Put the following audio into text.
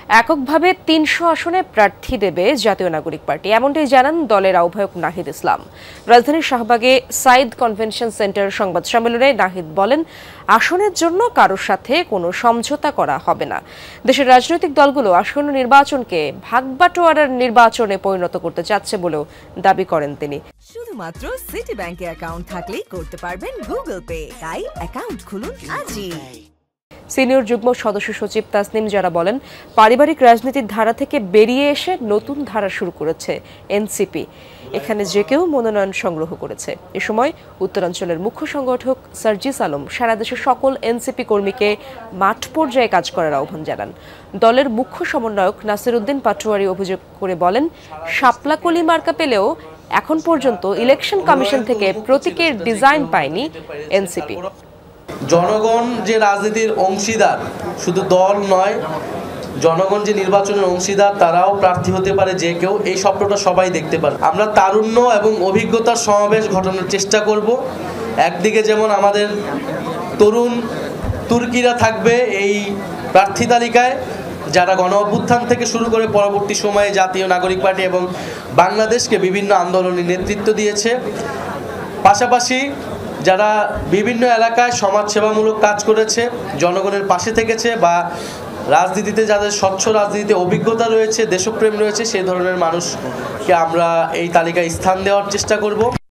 এককভাবে ৩০০ আসনে প্রার্থী দেবে জাতীয় নাগরিক পার্টি, এমনটাই জানান দলের আহ্বায়ক নাহিদ ইসলাম। রাজধানীর শাহবাগে সাইদ কনভেনশন সেন্টার সংবাদ সম্মেলনে নাহিদ বলেন, আসনের জন্য কারোর সাথে কোনো সমঝোতা করা হবে না। দেশের রাজনৈতিক দলগুলো আসন্ন নির্বাচনকে ভাগবাটোয়ারার নির্বাচনে পরিণত করতে চাচ্ছে বলেও দাবি করেন তিনি। শুধুমাত্র সিটি ব্যাংকে অ্যাকাউন্ট থাকলেই করতে পারবেন গুগল পে, তাই অ্যাকাউন্ট খুলুন আজই। সিনিয়র যুগ্ম সদস্য সচিব তাসনিম যারা বলেন, পারিবারিক রাজনীতির ধারা থেকে বেরিয়ে এসে নতুন ধারা শুরু করেছে এনসিপি। এখানে যে কেউ মনোনয়ন সংগ্রহ করেছে। এ সময় উত্তরাঞ্চলের মুখ্য সংগঠক সার্জিস আলম সারা দেশের সকল এনসিপি কর্মীকে মাঠ পর্যায়ে কাজ করার আহ্বান জানান। দলের মুখ্য সমন্বয়ক নাসির উদ্দিন পাটোয়ারি অভিযোগ করে বলেন, শাপলা কলি মার্কা পেলেও এখন পর্যন্ত ইলেকশন কমিশন থেকে প্রতীকের ডিজাইন পায়নি এনসিপি। জনগণ যে রাজনীতির অংশীদার, শুধু দল নয়, জনগণ যে নির্বাচনের অংশীদার, তারাও প্রার্থী হতে পারে যে কেউ। এই স্বপ্নটা সবাই দেখতে পারে। আমরা তারুণ্য এবং অভিজ্ঞতার সমাবেশ ঘটানোর চেষ্টা করব। একদিকে যেমন আমাদের তরুণ তুর্কিরা থাকবে এই প্রার্থী তালিকায়, যারা গণ অভ্যুত্থান থেকে শুরু করে পরবর্তী সময়ে জাতীয় নাগরিক পার্টি এবং বাংলাদেশকে বিভিন্ন আন্দোলনে নেতৃত্ব দিয়েছে। পাশাপাশি যারা বিভিন্ন এলাকায় সমাজসেবামূলক কাজ করেছে, জনগণের পাশে থেকেছে, বা রাজনীতিতে যাদের স্বচ্ছ রাজনীতিতে অভিজ্ঞতা রয়েছে, দেশপ্রেম রয়েছে, সেই ধরনের মানুষকে আমরা এই তালিকায় স্থান দেওয়ার চেষ্টা করব।